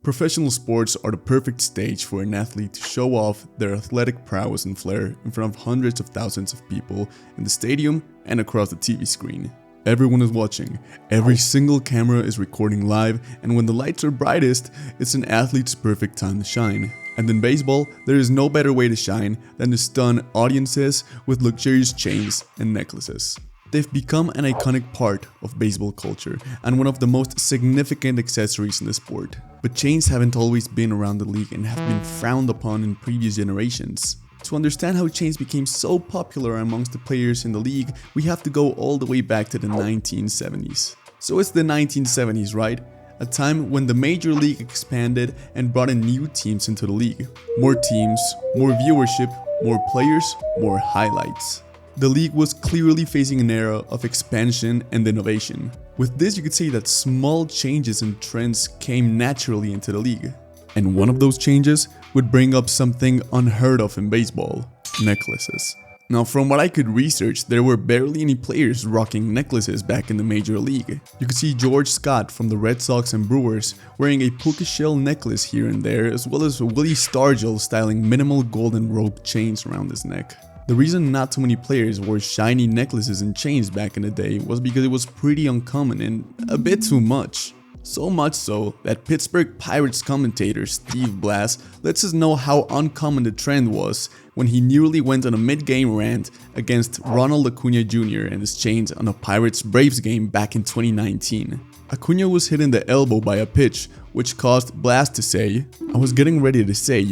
Professional sports are the perfect stage for an athlete to show off their athletic prowess and flair in front of hundreds of thousands of people in the stadium and across the TV screen. Everyone is watching, every single camera is recording live, and when the lights are brightest, it's an athlete's perfect time to shine. And in baseball, there is no better way to shine than to stun audiences with luxurious chains and necklaces. They've become an iconic part of baseball culture and one of the most significant accessories in the sport. But chains haven't always been around the league and have been frowned upon in previous generations. To understand how chains became so popular amongst the players in the league, we have to go all the way back to the 1970s. So it's the 1970s, right? A time when the major league expanded and brought in new teams into the league. More teams, more viewership, more players, more highlights. The league was clearly facing an era of expansion and innovation. With this, you could say that small changes and trends came naturally into the league. And one of those changes would bring up something unheard of in baseball: necklaces. Now, from what I could research, there were barely any players rocking necklaces back in the major league. You could see George Scott from the Red Sox and Brewers wearing a puka shell necklace here and there, as well as Willie Stargell styling minimal golden rope chains around his neck. The reason not too many players wore shiny necklaces and chains back in the day was because it was pretty uncommon and a bit too much. So much so that Pittsburgh Pirates commentator Steve Blass lets us know how uncommon the trend was when he nearly went on a mid-game rant against Ronald Acuna Jr. and his chains on a Pirates-Braves game back in 2019. Acuna was hit in the elbow by a pitch, which caused Blass to say, "I was getting ready to say,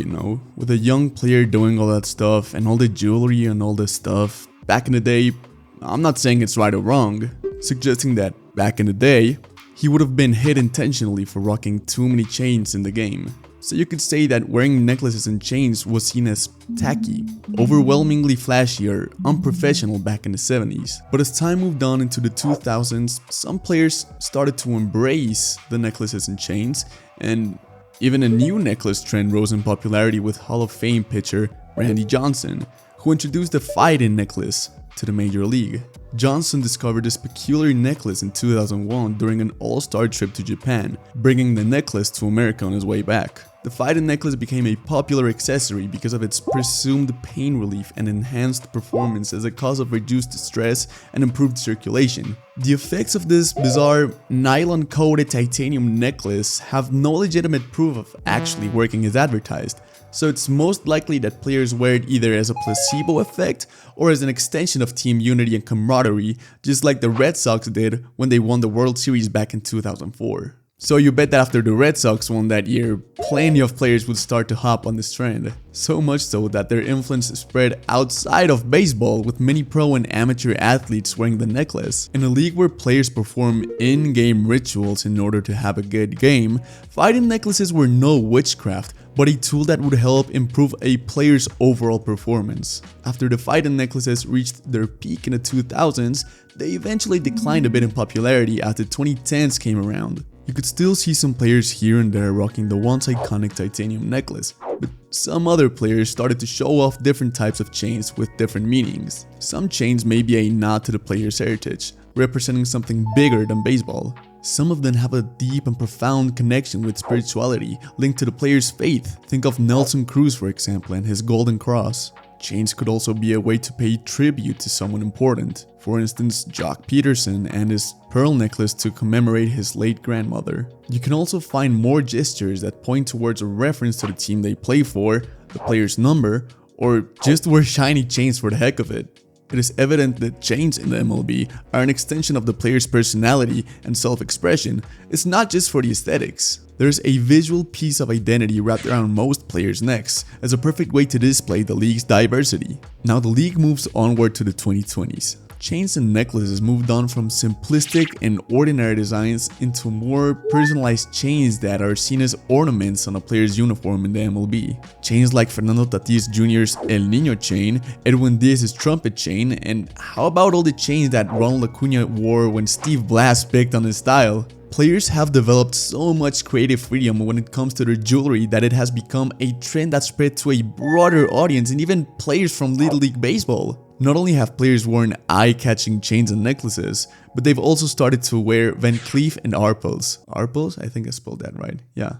with a young player doing all that stuff and all the jewelry and all this stuff, back in the day, I'm not saying it's right or wrong," suggesting that back in the day, he would have been hit intentionally for rocking too many chains in the game. So you could say that wearing necklaces and chains was seen as tacky, overwhelmingly flashy or unprofessional back in the 70s. But as time moved on into the 2000s, some players started to embrace the necklaces and chains, and even a new necklace trend rose in popularity with Hall of Fame pitcher Randy Johnson, who introduced the Phiten necklace to the major league. Johnson discovered this peculiar necklace in 2001 during an all-star trip to Japan, bringing the necklace to America on his way back. The Phiten necklace became a popular accessory because of its presumed pain relief and enhanced performance as a cause of reduced stress and improved circulation. The effects of this bizarre nylon-coated titanium necklace have no legitimate proof of actually working as advertised, so it's most likely that players wear it either as a placebo effect or as an extension of team unity and camaraderie, just like the Red Sox did when they won the World Series back in 2004. So you bet that after the Red Sox won that year, plenty of players would start to hop on this trend. So much so that their influence spread outside of baseball, with many pro and amateur athletes wearing the necklace. In a league where players perform in-game rituals in order to have a good game, Phiten necklaces were no witchcraft, but a tool that would help improve a player's overall performance. After the Phiten necklaces reached their peak in the 2000s, they eventually declined a bit in popularity as the 2010s came around. You could still see some players here and there rocking the once iconic titanium necklace, but some other players started to show off different types of chains with different meanings. Some chains may be a nod to the player's heritage, representing something bigger than baseball. Some of them have a deep and profound connection with spirituality linked to the player's faith. Think of Nelson Cruz, for example, and his golden cross. Chains could also be a way to pay tribute to someone important. For instance, Jock Peterson and his pearl necklace to commemorate his late grandmother. You can also find more gestures that point towards a reference to the team they play for, the player's number, or just wear shiny chains for the heck of it. It is evident that chains in the MLB are an extension of the player's personality and self-expression. It's not just for the aesthetics. There's a visual piece of identity wrapped around most players' necks as a perfect way to display the league's diversity. Now the league moves onward to the 2020s. Chains and necklaces moved on from simplistic and ordinary designs into more personalized chains that are seen as ornaments on a player's uniform in the MLB. Chains like Fernando Tatis Jr.'s El Niño chain, Edwin Diaz's trumpet chain, and how about all the chains that Ronald Acuna wore when Steve Blass picked on his style? Players have developed so much creative freedom when it comes to their jewelry that it has become a trend that spread to a broader audience and even players from Little League Baseball. Not only have players worn eye-catching chains and necklaces, but they've also started to wear Van Cleef and Arpels. Arpels? I think I spelled that right. Yeah.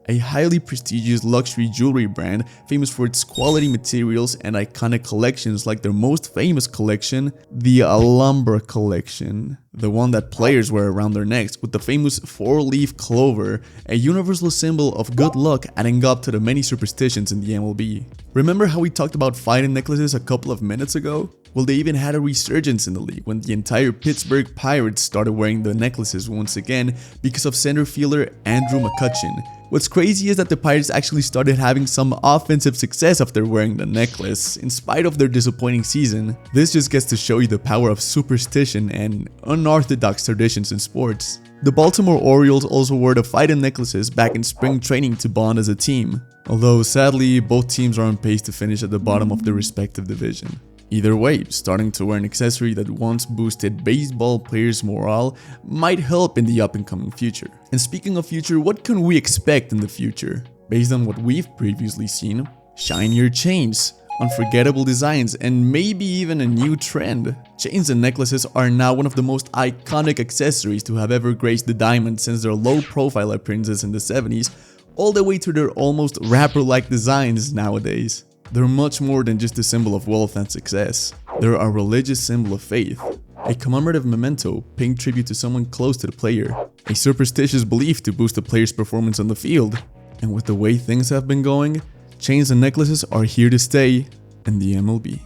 a highly prestigious luxury jewelry brand famous for its quality materials and iconic collections like their most famous collection, the Alhambra collection. The one that players wear around their necks with the famous 4-leaf clover, a universal symbol of good luck adding up to the many superstitions in the MLB. Remember how we talked about Phiten necklaces a couple of minutes ago? Well, they even had a resurgence in the league when the entire Pittsburgh Pirates started wearing the necklaces once again because of center fielder Andrew McCutchen. What's crazy is that the Pirates actually started having some offensive success after wearing the necklace, in spite of their disappointing season. This just gets to show you the power of superstition and unorthodox traditions in sports. The Baltimore Orioles also wore the Phiten necklaces back in spring training to bond as a team, although sadly both teams are on pace to finish at the bottom of their respective division. Either way, starting to wear an accessory that once boosted baseball players' morale might help in the up-and-coming future. And speaking of future, what can we expect in the future? Based on what we've previously seen, shinier chains, unforgettable designs, and maybe even a new trend. Chains and necklaces are now one of the most iconic accessories to have ever graced the diamond since their low-profile appearances in the 70s, all the way to their almost rapper-like designs nowadays. They're much more than just a symbol of wealth and success. They're a religious symbol of faith, a commemorative memento paying tribute to someone close to the player, a superstitious belief to boost the player's performance on the field. And with the way things have been going, chains and necklaces are here to stay in the MLB.